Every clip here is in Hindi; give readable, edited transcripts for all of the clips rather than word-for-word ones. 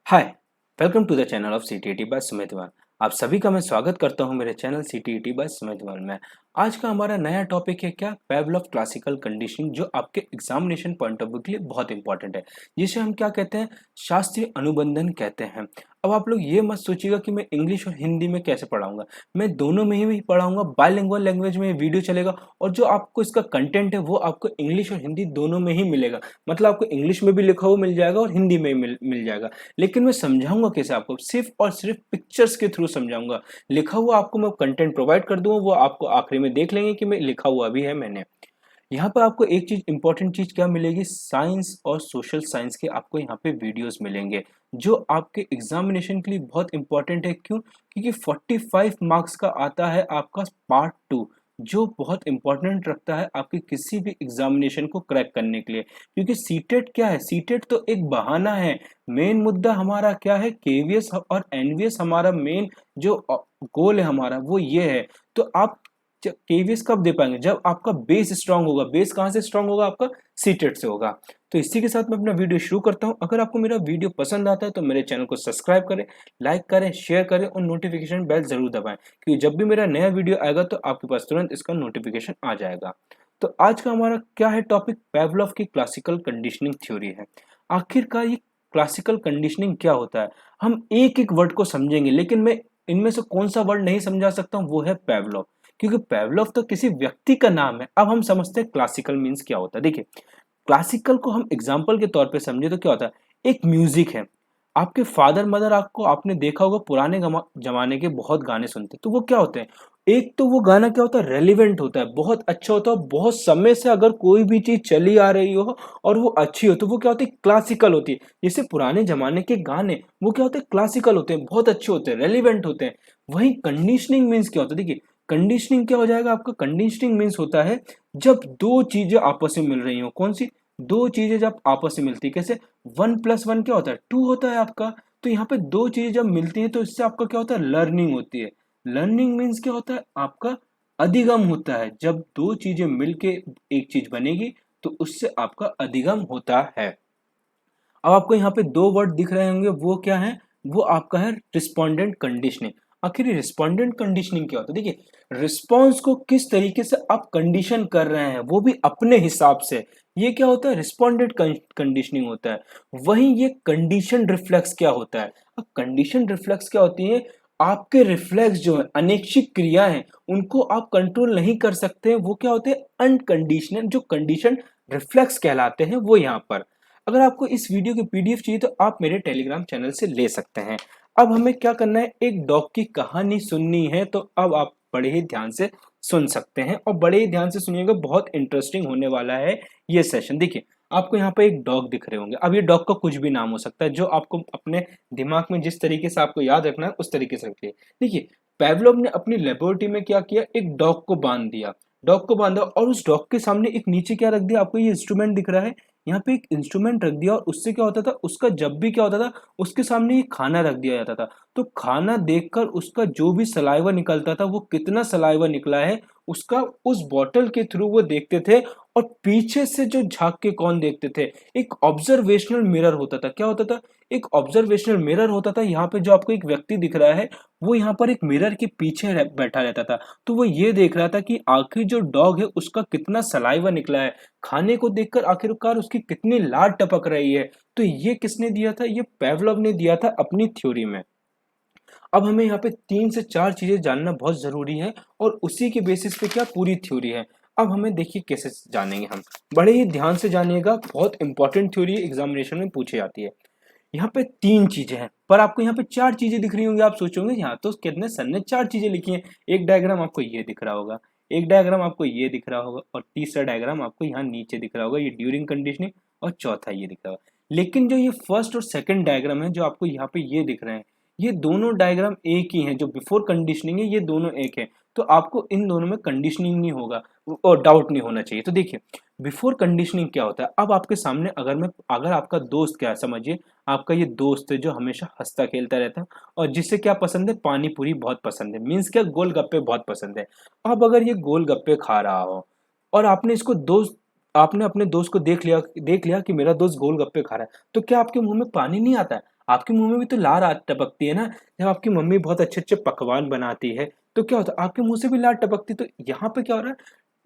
Hi, welcome to the channel of CTET by Sumitwal. आप सभी का मैं स्वागत करता हूं मेरे चैनल सीटीईटी बाय सुमितवाल में। आज का हमारा नया टॉपिक है क्या पावलोव क्लासिकल कंडीशनिंग, जो आपके एग्जामिनेशन पॉइंट ऑफ व्यू के लिए बहुत इंपॉर्टेंट है, जिसे हम क्या कहते हैं, शास्त्रीय अनुबंधन कहते हैं। अब आप लोग ये मत सोचिएगा कि मैं इंग्लिश और हिंदी में कैसे पढ़ाऊंगा, मैं दोनों में ही पढ़ाऊंगा। बाइलिंगुअल लैंग्वेज में वीडियो चलेगा और जो आपको इसका कंटेंट है वो आपको इंग्लिश और हिंदी दोनों में ही मिलेगा। मतलब आपको इंग्लिश में भी लिखा हुआ मिल जाएगा और हिंदी में मिल जाएगा। लेकिन मैं समझाऊंगा कैसे आपको, सिर्फ और सिर्फ पिक्चर्स के थ्रू समझाऊंगा। लिखा हुआ आपको मैं कंटेंट प्रोवाइड कर दूंगा, वो आपको आखिरी में देख लेंगे कि मैं लिखा हुआ भी है मैंने। यहाँ पर आपको एक चीज इंपॉर्टेंट चीज क्या मिलेगी, साइंस और सोशल साइंस के आपको यहाँ पे वीडियोस मिलेंगे, जो आपके एग्जामिनेशन के लिए बहुत इंपॉर्टेंट है। क्यों? क्योंकि 45 मार्क्स का आता है आपका पार्ट 2, जो बहुत इंपॉर्टेंट रखता है आपके किसी भी एग्जामिनेशन को क्रैक करने के लिए। क्योंकि सीटेट क्या है, सीटेट तो एक बहाना है। मेन मुद्दा हमारा क्या है, केवीएस और एनवीएस हमारा मेन जो गोल है हमारा वो ये है। तो आप केवीएस कब दे पाएंगे, जब आपका बेस स्ट्रांग होगा। बेस कहाँ से स्ट्रांग होगा, आपका सीटेट से होगा। तो इसी के साथ मैं अपना वीडियो शुरू करता हूं। अगर आपको मेरा वीडियो पसंद आता है तो मेरे चैनल को सब्सक्राइब करें, लाइक करें, शेयर करें और नोटिफिकेशन बेल जरूर दबाएं, क्योंकि जब भी मेरा नया वीडियो आएगा तो आपके पास तुरंत इसका नोटिफिकेशन आ जाएगा। तो आज का हमारा क्या है टॉपिक, पावलोव की क्लासिकल कंडीशनिंग थ्योरी है। आखिरकार ये क्लासिकल कंडीशनिंग क्या होता है, हम एक एक वर्ड को समझेंगे, लेकिन मैं इनमें से कौन सा वर्ड नहीं समझा सकता हूँ, वो है पावलोव। क्योंकि पावलोव तो किसी व्यक्ति का नाम है। अब हम समझते हैं क्लासिकल मीन्स क्या होता है। देखिए, क्लासिकल को हम एग्जाम्पल के तौर पे समझे तो क्या होता है, एक म्यूजिक है। आपके फादर मदर आपको आपने देखा होगा पुराने जमाने के बहुत गाने सुनते हैं, तो वो क्या होते हैं, एक तो वो गाना क्या होता है, रेलिवेंट होता है, बहुत अच्छा होता है, बहुत समय से अगर कोई भी चीज चली आ रही हो और वो अच्छी हो तो वो क्या होती है, क्लासिकल होती है। जैसे पुराने जमाने के गाने वो क्या होते हैं, क्लासिकल होते हैं, बहुत अच्छे होते हैं, रेलिवेंट होते हैं। वही कंडीशनिंग मीन्स क्या होता है, देखिए कंडीशनिंग क्या हो जाएगा आपका, कंडीशनिंग मीन्स होता है जब दो चीजें आपस में मिल रही हो। कौन सी दो चीजें जब आपस में मिलती है, कैसे, 1+1 क्या होता है, 2 होता है आपका। तो यहाँ पे दो चीजें जब मिलती हैं तो इससे आपका क्या होता है, लर्निंग होती है। लर्निंग मीन्स क्या होता है आपका, अधिगम होता है। जब दो चीजें मिलके एक चीज बनेगी तो उससे आपका अधिगम होता है। अब आपको यहाँ पे दो वर्ड दिख रहे होंगे, वो क्या है, वो आपका है रिस्पोंडेंट कंडीशनिंग। आखिर रिस्पोंडेंट कंडीशनिंग क्या होता है, देखिए रिस्पॉन्स को किस तरीके से आप कंडीशन कर रहे हैं वो भी अपने हिसाब से, ये क्या होता है, रिस्पोंडेंट कंडीशनिंग होता है। वहीं ये कंडीशन रिफ्लेक्स क्या होता है। अब कंडीशन रिफ्लेक्स क्या होती है, आपके रिफ्लेक्स जो है, अनैच्छिक क्रिया है, उनको आप कंट्रोल नहीं कर सकते हैं, वो क्या होते हैं, अनकंडीशनल, जो कंडीशन रिफ्लेक्स कहलाते हैं वो यहाँ पर। अगर आपको इस वीडियो की पीडीएफ चाहिए तो आप मेरे टेलीग्राम चैनल से ले सकते हैं। अब हमें क्या करना है, एक डॉग की कहानी सुननी है, तो अब आप बड़े ही ध्यान से सुन सकते हैं और बड़े ही ध्यान से सुनिएगा, बहुत इंटरेस्टिंग होने वाला है ये सेशन। देखिए, आपको यहाँ पे एक डॉग दिख रहे होंगे। अब ये डॉग का कुछ भी नाम हो सकता है, जो आपको अपने दिमाग में जिस तरीके से आपको याद रखना है उस तरीके से रखिए। देखिए, पावलोव ने अपनी लेबोरेटरी में क्या किया, एक डॉग को बांध दिया। डॉग को बांधा और उस डॉग के सामने एक नीचे क्या रख दिया, आपको ये इंस्ट्रूमेंट दिख रहा है, यहाँ पे एक इंस्ट्रूमेंट रख दिया और उससे क्या होता था, उसका जब भी क्या होता था, उसके सामने ये खाना रख दिया जाता था। तो खाना देखकर उसका जो भी सलाइवा निकलता था, वो कितना सलाइवा निकला है उसका उस बॉटल के थ्रू वो देखते थे। और पीछे से जो झांक के कौन देखते थे, एक ऑब्जर्वेशनल मिरर होता था। क्या होता था, एक ऑब्जर्वेशनल मिरर होता था। यहाँ पे जो आपको एक व्यक्ति दिख रहा है, वो यहाँ पर एक मिरर के पीछे बैठा रहता था। तो वो ये देख रहा था कि आखिर जो डॉग है उसका कितना सलाइवा निकला है, खाने को देखकर आखिरकार उसकी कितनी लार टपक रही है। तो ये किसने दिया था, ये पावलोव ने दिया था अपनी थ्योरी में। अब हमें यहाँ पे 3 से 4 चीजें जानना बहुत जरूरी है और उसी के बेसिस पे क्या पूरी थ्योरी है। अब हमें देखिए कैसे जानेंगे हम, बड़े ही ध्यान से जानिएगा, बहुत इंपॉर्टेंट थ्योरी एग्जामिनेशन में पूछी जाती है। यहाँ पे 3 चीजें हैं पर आपको यहाँ पे 4 चीजें दिख रही होंगी। आप सोचोगे यहाँ तो कितने सर ने 4 चीजें लिखी हैं। एक डायग्राम आपको ये दिख रहा होगा, एक डायग्राम आपको ये दिख रहा होगा और तीसरा डायग्राम आपको यहाँ नीचे दिख रहा होगा, ये ड्यूरिंग कंडीशनिंग, और चौथा ये दिख रहा होगा। लेकिन जो ये फर्स्ट और सेकंड डायग्राम है जो आपको यहाँ पे ये दिख रहे हैं, ये दोनों डायग्राम एक ही हैं। जो बिफोर कंडीशनिंग है ये दोनों एक है, तो आपको इन दोनों में कंडीशनिंग नहीं होगा और डाउट नहीं होना चाहिए। तो देखिए, बिफोर कंडीशनिंग क्या होता है। अब आपके सामने अगर आपका दोस्त, क्या समझिए आपका ये दोस्त है जो हमेशा हंसता खेलता रहता है और जिसे क्या पसंद है, पानी पूरी बहुत पसंद है, मीन्स क्या, गोलगप्पे बहुत पसंद है। अब अगर ये गोलगप्पे खा रहा हो और आपने अपने दोस्त को देख लिया कि मेरा दोस्त गोलगप्पे खा रहा है, तो क्या आपके मुंह में पानी नहीं आता है, आपके मुंह में भी तो लार टपकती है ना। जब आपकी मम्मी बहुत अच्छे अच्छे पकवान बनाती है तो क्या होता है, आपके मुंह से भी लार टपकती। तो यहाँ पे क्या हो रहा है,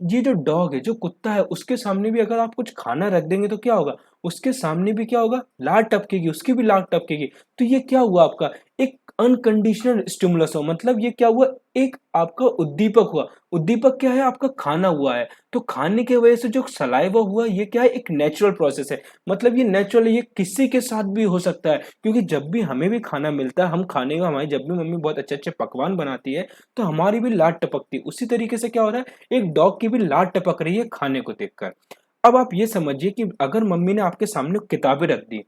ये जो डॉग है, जो कुत्ता है, उसके सामने भी अगर आप कुछ खाना रख देंगे तो क्या होगा, उसके सामने भी क्या होगा, लार टपकेगी, उसकी भी लार टपकेगी। तो ये क्या हुआ आपका, एक अनकंडीशनल स्टिमुलस हो, मतलब ये क्या हुआ, एक आपका उद्दीपक हुआ। उद्दीपक क्या है, आपका खाना हुआ है। तो खाने की वजह से जो सलाइवा हुआ, ये क्या है, एक नेचुरल प्रोसेस है। मतलब ये नेचुरल है, ये किसी के साथ भी हो सकता है, क्योंकि जब भी हमें भी खाना मिलता है, हम खाने का, हमारी जब भी मम्मी बहुत अच्छे अच्छे पकवान बनाती है तो हमारी भी लार टपकती है। उसी तरीके से क्या हो रहा है, एक डॉग की भी लार टपक रही है खाने को देखकर। अब आप ये समझिए कि अगर मम्मी ने आपके सामने किताबें रख दी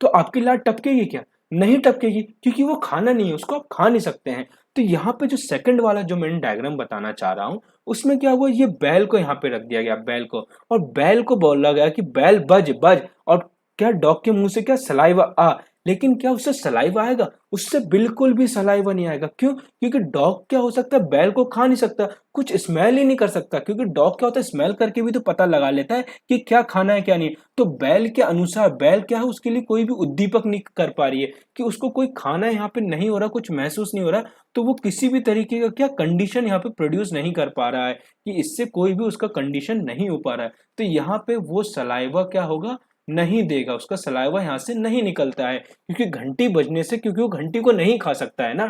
तो आपकी लार टपकेगी क्या? नहीं टपकेगी, क्योंकि वो खाना नहीं है, उसको आप खा नहीं सकते हैं। तो यहाँ पे जो सेकंड वाला जो मैंने डायग्राम बताना चाह रहा हूँ, उसमें क्या हुआ, ये बैल को यहाँ पे रख दिया गया, बैल को, और बैल को बोला गया कि बैल बज बज, और क्या डॉग के मुंह से क्या सलाइवा आ, लेकिन क्या उससे सलाइवा आएगा? उससे बिल्कुल भी सलाइवा नहीं आएगा। क्यों? क्योंकि डॉग क्या हो सकता है, बैल को खा नहीं सकता, कुछ स्मेल ही नहीं कर सकता, क्योंकि डॉग क्या होता है, स्मेल करके भी तो पता लगा लेता है कि क्या खाना है क्या नहीं। तो बैल के अनुसार, बैल क्या है, उसके लिए कोई भी उद्दीपक नहीं कर पा रही है कि उसको कोई खाना यहाँ पे नहीं हो रहा, कुछ महसूस नहीं हो रहा, तो वो किसी भी तरीके का क्या कंडीशन यहाँ पे प्रोड्यूस नहीं कर पा रहा है, कि इससे कोई भी उसका कंडीशन नहीं हो पा रहा है। तो यहाँ पे वो सलाइवा क्या होगा, नहीं देगा, उसका सलाइवा यहाँ से नहीं निकलता है, क्योंकि घंटी बजने से, क्योंकि वो घंटी को नहीं खा सकता है ना।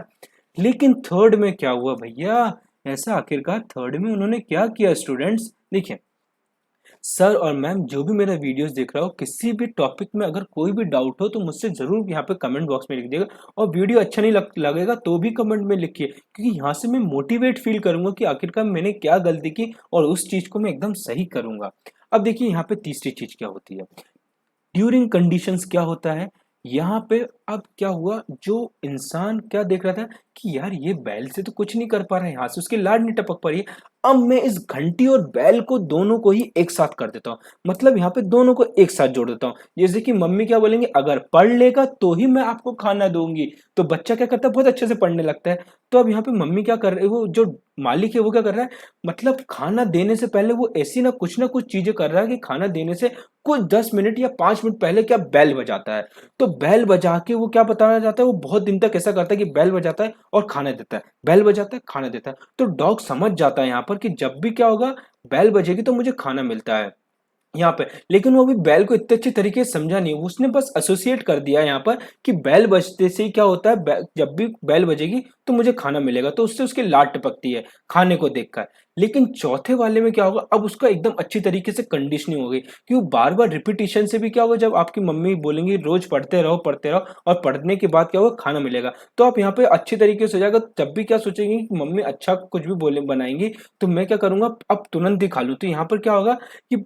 लेकिन थर्ड में क्या हुआ भैया, ऐसा आखिरकार थर्ड में उन्होंने क्या किया स्टूडेंट्स, देखिए, सर और मैम जो भी मेरा वीडियोस देख रहा हो, किसी भी टॉपिक में अगर कोई भी डाउट हो तो मुझसे जरूर यहाँ पे कमेंट बॉक्स में लिख दिएगा, और वीडियो अच्छा नहीं लगेगा तो भी कमेंट में लिखिए, क्योंकि यहाँ से मैं मोटिवेट फील करूंगा कि आखिरकार मैंने क्या गलती की और उस चीज को मैं एकदम सही करूंगा। अब देखिए यहाँ पे तीसरी चीज क्या होती है, ड्यूरिंग कंडीशंस क्या होता है यहाँ पे। अब क्या हुआ, जो इंसान क्या देख रहा था कि यार ये बैल से तो कुछ नहीं कर पा रहा है, यहाँ से उसकी लाड नहीं टपक पा रही है, अब मैं इस घंटी और बैल को दोनों को ही एक साथ कर देता हूँ, मतलब यहाँ पे दोनों को एक साथ जोड़ देता हूँ। जैसे कि मम्मी क्या बोलेंगे, अगर पढ़ लेगा तो ही मैं आपको खाना दूंगी, तो बच्चा क्या करता है, बहुत अच्छे से पढ़ने लगता है। तो अब यहाँ पे मम्मी क्या कर रही है, वो जो मालिक है वो क्या कर रहा है, मतलब खाना देने से पहले वो ऐसी ना कुछ चीजें कर रहा है कि खाना देने से कुछ 10 मिनट या 5 मिनट पहले क्या बैल बजाता है। तो बैल बजा के वो क्या बताना चाहता है, वो बहुत दिन तक ऐसा करता है कि बैल बजाता है और खाना देता है, बैल बजाता है खाना देता है। तो डॉग समझ जाता है यहाँ पर कि जब भी क्या होगा, बैल बजेगी तो मुझे खाना मिलता है यहाँ पे। लेकिन वो अभी बैल को इतने अच्छे तरीके से समझा नहीं, उसने बस एसोसिएट कर दिया यहाँ पर कि बैल बजते से ही क्या होता है, जब भी बैल बजेगी तो मुझे खाना मिलेगा, तो उससे उसकी लाट टपकती है खाने को देखकर। लेकिन चौथे वाले में क्या होगा, अब उसका एकदम अच्छी तरीके से कंडीशनिंग हो गई कि वो बार बार रिपीटिशन से भी क्या होगा, जब आपकी मम्मी बोलेंगी रोज पढ़ते रहो और पढ़ने के बाद क्या होगा, खाना मिलेगा, तो आप यहाँ पे अच्छी तरीके से हो जाएगा। जब भी क्या सोचेंगे कि मम्मी अच्छा कुछ भी बोले बनाएंगी तो मैं क्या करूंगा, अब तुरंत ही खा लूं। तो यहाँ पर क्या होगा कि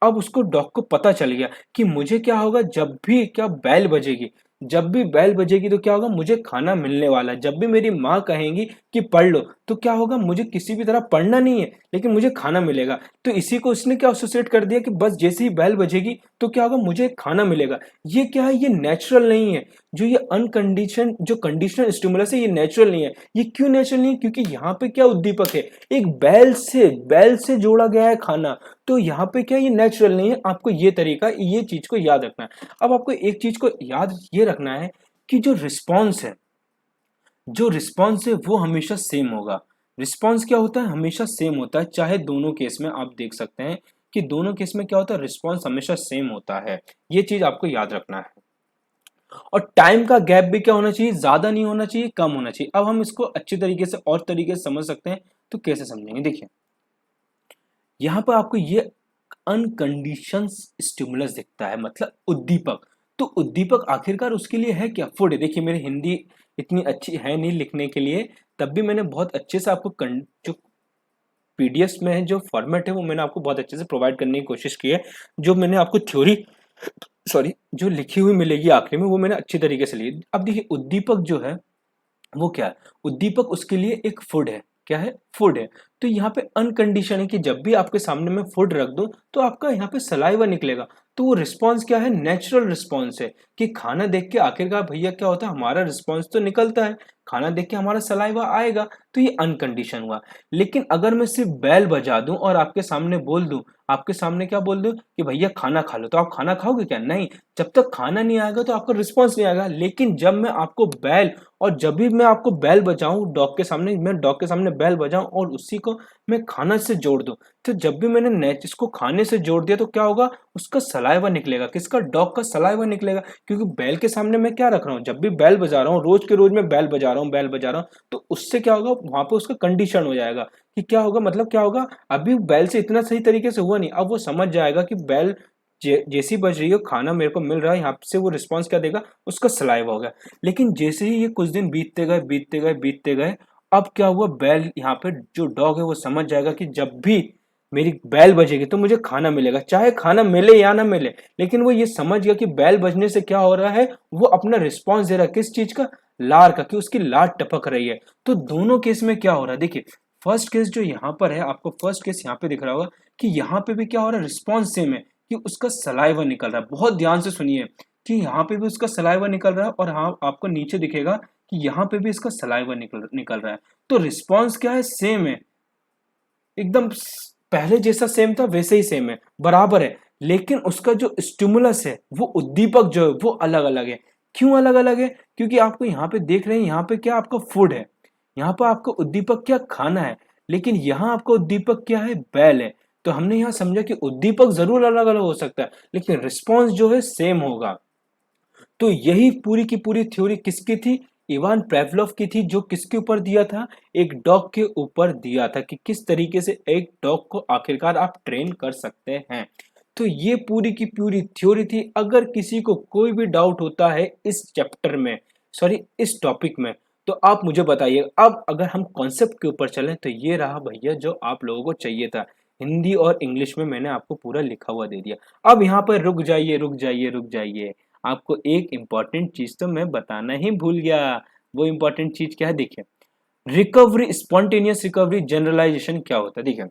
अब उसको डॉग को पता चल गया कि मुझे क्या होगा, जब भी क्या बैल बजेगी, जब भी बैल बजेगी तो क्या होगा, मुझे खाना मिलने वाला है। जब भी मेरी माँ कहेंगी कि पढ़ लो तो क्या होगा, मुझे किसी भी तरह पढ़ना नहीं है लेकिन मुझे खाना मिलेगा। तो इसी को इसने क्या एसोसिएट कर दिया कि बस जैसे ही बैल बजेगी तो क्या होगा, मुझे खाना मिलेगा। ये क्या है, ये नेचुरल नहीं है। जो ये अनकंडीशन जो कंडीशनल स्टिमुलस है, ये नेचुरल नहीं है। ये क्यों नेचुरल नहीं है, क्योंकि यहाँ पे क्या उद्दीपक है, एक बैल से जोड़ा गया है खाना। तो यहाँ पे क्या, ये नेचुरल नहीं है। आपको ये तरीका, ये चीज को याद रखना है। अब आपको एक चीज को याद ये रखना है कि जो रिस्पॉन्स है वो हमेशा सेम होगा। रिस्पॉन्स क्या होता है, हमेशा सेम होता है, चाहे दोनों केस में आप देख सकते हैं कि दोनों केस में क्या होता है, रिस्पॉन्स हमेशा सेम होता है। ये चीज आपको याद रखना है। और टाइम का गैप भी क्या होना चाहिए, ज्यादा नहीं होना चाहिए, कम होना चाहिए। अब हम इसको अच्छी तरीके से और तरीके से समझ सकते हैं, तो कैसे समझेंगे, देखिए यहाँ पर आपको ये अनकंडीशन स्टिमुलस दिखता है, मतलब उद्दीपक। तो उद्दीपक आखिरकार उसके लिए है क्या, फूड है। देखिए मेरी हिंदी इतनी अच्छी है नहीं लिखने के लिए, तब भी मैंने बहुत अच्छे से आपको जो पीडीएफ में है, जो फॉर्मेट है, वो मैंने आपको बहुत अच्छे से प्रोवाइड करने की कोशिश की है। जो मैंने आपको थ्योरी, सॉरी, जो लिखी हुई मिलेगी आखिरी में, वो मैंने अच्छी तरीके से ली। अब देखिए उद्दीपक जो है वो क्या है, उद्दीपक उसके लिए एक फूड है। क्या है, फूड है। तो यहाँ पे अनकंडीशन है कि जब भी आपके सामने मैं फूड रख दूं तो आपका यहाँ पे सलाइवा निकलेगा। तो वो रिस्पॉन्स क्या है, नेचुरल रिस्पॉन्स है कि खाना देख के आखिरकार भैया क्या होता है, हमारा रिस्पॉन्स तो निकलता है, खाना देख के हमारा सलाइवा आएगा। तो ये अनकंडीशन हुआ। लेकिन अगर मैं सिर्फ बेल बजा दूं और आपके सामने बोल दूं, आपके सामने क्या बोल दूं कि भैया खाना खा लो, तो आप खाना खाओगे क्या? नहीं। जब तक खाना नहीं आएगा तो आपका रिस्पॉन्स नहीं आएगा। लेकिन जब मैं आपको बैल, और जब भी मैं आपको बैल बजाऊं डॉग के सामने, मैं डॉग के सामने बैल बजाऊं और उसी को मैं खाना से जोड़ दूं, तो जब भी मैंने इसको खाने से जोड़ दिया तो क्या होगा, उसका सलाइवा निकलेगा। किसका? डॉग का सलाइवा निकलेगा। क्योंकि बैल के सामने मैं क्या रख रहा हूँ, जब भी बैल बजा रहा हूँ, रोज के रोज मैं बैल बजा रहा हूँ, बैल बजा रहा हूँ, तो उससे क्या होगा, वहां पे उसका कंडीशन हो जाएगा कि क्या होगा, मतलब क्या होगा, अभी बैल से इतना सही तरीके से हुआ नहीं, अब वो समझ जाएगा कि बैल जैसी बज रही हो, खाना मेरे को मिल रहा है, यहाँ से वो रिस्पॉन्स क्या देगा, उसका सलाइवा होगा। लेकिन जैसे ही ये कुछ दिन बीतते गए बीतते गए बीतते गए, अब क्या हुआ, बैल यहाँ पे जो डॉग है वो समझ जाएगा कि जब भी मेरी बैल बजेगी तो मुझे खाना मिलेगा, चाहे खाना मिले या ना मिले। लेकिन वो ये समझ गया कि बैल बजने से क्या हो रहा है, वो अपना रिस्पॉन्स दे रहा है, किस चीज का, लार का, कि उसकी लार टपक रही है। तो दोनों केस में क्या हो रहा है, देखिए फर्स्ट केस जो यहाँ पर है, आपको फर्स्ट केस यहाँ पे दिख रहा होगा कि यहाँ पे भी क्या हो रहा है, रिस्पॉन्स सेम है कि उसका सलाइवा निकल रहा है। बहुत ध्यान से सुनिए कि यहाँ पे भी उसका सलाइवा निकल रहा है, और हाँ आपको नीचे दिखेगा कि यहाँ पे भी इसका सलाइवा निकल रहा है। तो रिस्पॉन्स क्या है, सेम है, एकदम पहले जैसा सेम था वैसे ही सेम है, बराबर है। लेकिन उसका जो स्टिमुलस है, वो उद्दीपक जो है वो अलग अलग है। क्यों अलग अलग है? क्योंकि आपको यहाँ पे देख रहे हैं, यहाँ पे क्या आपका फूड है, यहाँ पर आपका उद्दीपक क्या, खाना है। लेकिन यहाँ आपका उद्दीपक क्या है, बैल है। तो हमने यहाँ समझा कि उद्दीपक जरूर अलग अलग हो सकता है, लेकिन रिस्पॉन्स जो है सेम होगा। तो यही पूरी की पूरी थ्योरी किसकी थी, इवान पेवलोव की थी, जो किसके ऊपर दिया था, एक डॉग के ऊपर दिया था, कि किस तरीके से एक डॉग को आखिरकार आप ट्रेन कर सकते हैं। तो ये पूरी की पूरी थ्योरी थी। अगर किसी को कोई भी डाउट होता है इस चैप्टर में, सॉरी इस टॉपिक में, तो आप मुझे बताइए। अब अगर हम कॉन्सेप्ट के ऊपर चलें तो ये रहा भैया जो आप लोगों को चाहिए था, हिंदी और इंग्लिश में मैंने आपको पूरा लिखा हुआ दे दिया। अब यहाँ पर रुक जाइए रुक जाइए रुक जाइए, आपको एक इम्पॉर्टेंट चीज तो मैं बताना ही भूल गया। वो इम्पॉर्टेंट चीज क्या है, देखिए रिकवरी, स्पॉन्टेनियस रिकवरी, जनरलाइजेशन क्या होता है, देखिए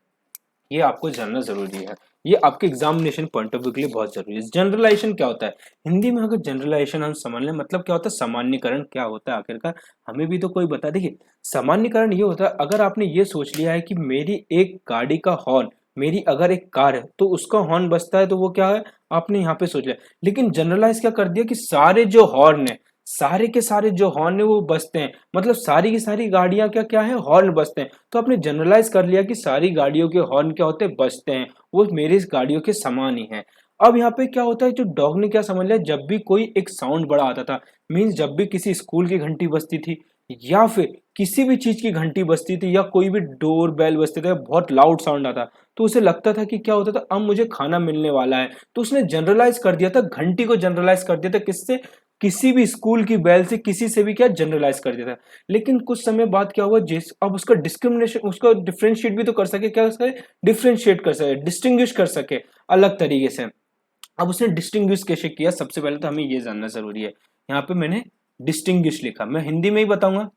ये आपको जानना जरूरी है, ये आपके एग्जामिनेशन पॉइंट ऑफ व्यू के लिए बहुत जरूरी है। जनरलाइजेशन क्या होता है, हिंदी में अगर जनरलाइजेशन हम समझ लें, मतलब क्या होता है, सामान्यकरण क्या होता है आखिरकार, हमें भी तो कोई बता। देखिए सामान्यकरण ये होता है, अगर आपने ये सोच लिया है कि मेरी एक गाड़ी का हॉर्न, मेरी अगर एक कार है तो उसका हॉर्न बजता है, तो वो क्या है, आपने यहाँ पे सोच लिया। लेकिन जनरलाइज क्या कर दिया कि सारे जो हॉर्न है, सारे के सारे जो हॉर्न है वो बजते हैं, मतलब सारी की सारी गाड़ियां क्या क्या है, हॉर्न बजते हैं। तो आपने जनरलाइज कर लिया कि सारी गाड़ियों के हॉर्न क्या होते हैं, बजते हैं, वो मेरी गाड़ियों के समान ही है। अब यहाँ पे क्या होता है, जो डॉग ने क्या समझ लिया, जब भी कोई एक साउंड बड़ा आता था, मीन्स जब भी किसी स्कूल की घंटी बजती थी, या फिर किसी भी चीज की घंटी बजती थी, या कोई भी डोर बेल बजते थे, बहुत लाउड साउंड आता, तो उसे लगता था कि क्या होता था, अब मुझे खाना मिलने वाला है। तो उसने जनरलाइज कर दिया था, घंटी को जनरलाइज कर दिया था, किससे, किसी भी स्कूल की बेल से, किसी से भी क्या जनरलाइज कर दिया था। लेकिन कुछ समय बाद क्या हुआ, जिस अब उसका डिस्क्रिमिनेशन, उसको डिफ्रेंशिएट भी तो कर सके, क्या उसका डिफ्रेंशिएट कर सके, डिस्टिंग्विश कर सके अलग तरीके से। अब उसने डिस्टिंग्विश कैसे किया, सबसे पहले तो हमें ये जानना जरूरी है। यहाँ पे मैंने डिस्टिंग्विश लिखा, मैं हिंदी में ही बताऊंगा।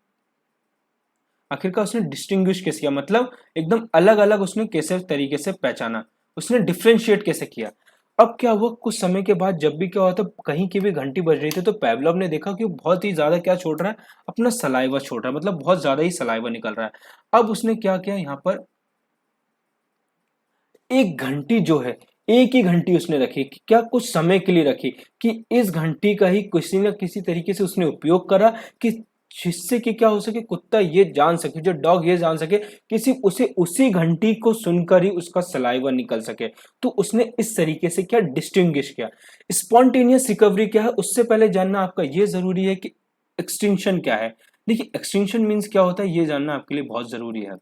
आखिरकार उसने डिस्टिंग्विश कैसे किया, मतलब एकदम अलग अलग उसने कैसे तरीके से पहचाना, उसने डिफ्रेंशिएट कैसे किया। अब क्या हुआ, कुछ समय के बाद जब भी क्या हुआ था, कहीं की भी घंटी बज रही थी, तो पेवलोव ने देखा कि वो बहुत ही ज्यादा क्या छोड़ रहा है, अपना सलाइवा छोड़ रहा है, मतलब बहुत ज्यादा ही सलाइवा निकल रहा है। अब उसने क्या किया, यहाँ पर एक घंटी जो है, एक ही घंटी उसने रखी, क्या कुछ समय के लिए रखी, कि इस घंटी का ही किसी न किसी तरीके से उसने उपयोग करा, कि जिससे कि क्या हो सके, कुत्ता ये जान सके, जो डॉग ये जान सके कि सिर्फ उसे उसी घंटी को सुनकर ही उसका सलाइवा निकल सके। तो उसने इस तरीके से क्या डिस्टिंग्विश किया। स्पॉन्टेनियस रिकवरी क्या है, उससे पहले जानना आपका ये जरूरी है कि एक्सटिंक्शन क्या है। देखिए एक्सटिंक्शन मीन्स क्या होता है, ये जानना आपके लिए बहुत जरूरी है।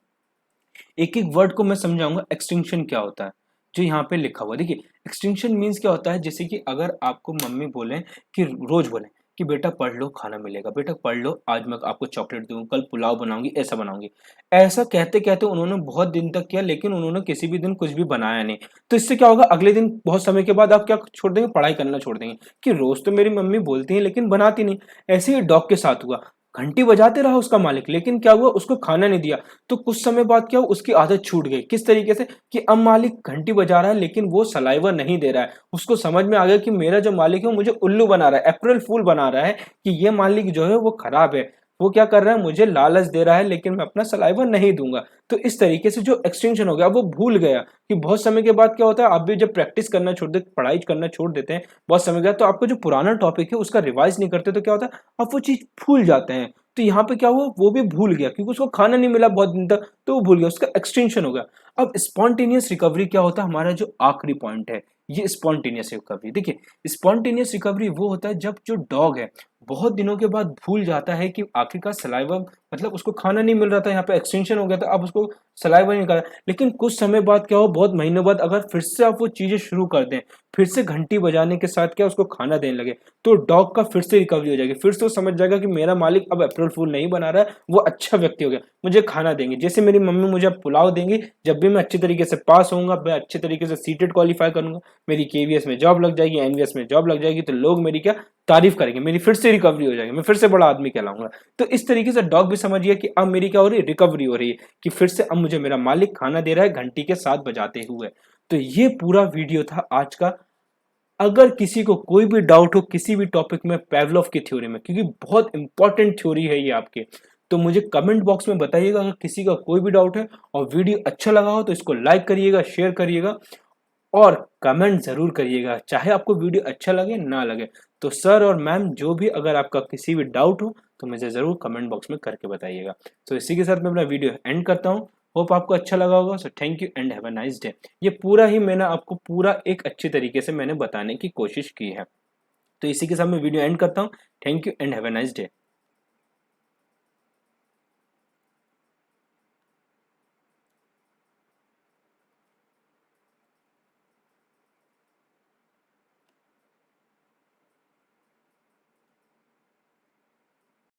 एक एक वर्ड को मैं समझाऊंगा एक्सटिंक्शन क्या होता है, जो यहाँ पे लिखा हुआ है। देखिए एक्सटिंक्शन मीन्स क्या होता है, जैसे कि अगर आपको मम्मी बोले कि रोज बोले कि बेटा पढ़ लो खाना मिलेगा, बेटा पढ़ लो आज मैं आपको चॉकलेट दूंगी, कल पुलाव बनाऊंगी, ऐसा बनाऊंगी। ऐसा कहते कहते उन्होंने बहुत दिन तक किया, लेकिन उन्होंने किसी भी दिन कुछ भी बनाया नहीं। तो इससे क्या होगा, अगले दिन बहुत समय के बाद आप क्या छोड़ देंगे, पढ़ाई करना छोड़ देंगे, कि रोज तो मेरी मम्मी बोलती है लेकिन बनाती नहीं। ऐसे ही डॉग के साथ हुआ। घंटी बजाते रहा उसका मालिक, लेकिन क्या हुआ, उसको खाना नहीं दिया। तो कुछ समय बाद क्या हुआ, उसकी आदत छूट गई। किस तरीके से कि अब मालिक घंटी बजा रहा है लेकिन वो सलाइवा नहीं दे रहा है। उसको समझ में आ गया कि मेरा जो मालिक है वो मुझे उल्लू बना रहा है, अप्रैल फूल बना रहा है, कि ये मालिक जो है वो खराब है। वो क्या कर रहा है, मुझे लालच दे रहा है लेकिन मैं अपना सलाइवा नहीं दूंगा। तो इस तरीके से जो एक्सटेंशन हो गया, वो भूल गया कि बहुत समय के बाद क्या होता है, आप भी जब प्रैक्टिस करना छोड़ देते, पढ़ाई करना छोड़ देते हैं बहुत समय के बाद, तो आपका जो पुराना टॉपिक है उसका रिवाइज नहीं करते, तो क्या होता है, आप वो चीज भूल जाते हैं। तो यहाँ पे क्या हुआ, वो भी भूल गया क्योंकि उसको खाना नहीं मिला बहुत दिन तक, तो वो भूल गया, उसका एक्सटेंशन हो गया। अब स्पॉन्टेनियस रिकवरी क्या होता है, हमारा जो आखिरी पॉइंट है, ये स्पॉन्टेनियस रिकवरी। देखिए, स्पॉन्टेनियस रिकवरी वो होता है जब जो डॉग है बहुत दिनों के बाद भूल जाता है कि आखिरकार सलाइवा, मतलब उसको खाना नहीं मिल रहा था, यहाँ पे एक्सटेंशन हो गया था, अब उसको सलाइवा नहीं निकाला। लेकिन कुछ समय बाद क्या हो, बहुत महीनों बाद अगर फिर से आप वो चीजें शुरू कर दें, फिर से घंटी बजाने के साथ क्या उसको खाना देने लगे, तो डॉग का फिर से रिकवरी हो जाएगी। फिर से वो समझ जाएगा कि मेरा मालिक अब अप्रैल फूल नहीं बना रहा है, वो अच्छा व्यक्ति हो गया, मुझे खाना देंगे। जैसे मेरी मम्मी मुझे अब पुलाव देंगी, जब भी मैं अच्छे तरीके से पास होऊंगा, मैं अच्छे तरीके से सीटेड क्वालिफाई करूंगा, मेरी केवीएस में जॉब लग जाएगी, एनवीएस में जॉब लग जाएगी, तो लोग मेरी क्या तारीफ करेंगे, मेरी फिर से रिकवरी हो जाएगी, मैं फिर से बड़ा आदमी कहलाऊंगा। तो इस तरीके से डॉग भी समझिए कि अब मेरी क्या हो रही है, रिकवरी हो रही है, कि फिर से अब मुझे मेरा मालिक खाना दे रहा है घंटी के साथ बजाते हुए। तो ये पूरा वीडियो था आज का। अगर किसी को कोई भी डाउट हो किसी भी टॉपिक में, पेवलोव की थ्योरी में, क्योंकि बहुत इंपॉर्टेंट थ्योरी है ये आपके, तो मुझे कमेंट बॉक्स में बताइएगा अगर किसी का कोई भी डाउट है। और वीडियो अच्छा लगा हो तो इसको लाइक करिएगा, शेयर करिएगा और कमेंट जरूर करिएगा, चाहे आपको वीडियो अच्छा लगे ना लगे। तो सर और मैम, जो भी अगर आपका किसी भी डाउट हो तो मुझे जरूर कमेंट बॉक्स में करके बताइएगा। तो इसी के साथ मैं अपना वीडियो एंड करता हूँ। होप आपको अच्छा लगा होगा। So thank you and have a nice day. ये पूरा ही मैंने आपको पूरा एक अच्छे तरीके से मैंने बताने की कोशिश की है। तो इसी के साथ मैं वीडियो एंड करता हूँ। Thank you and have a nice day.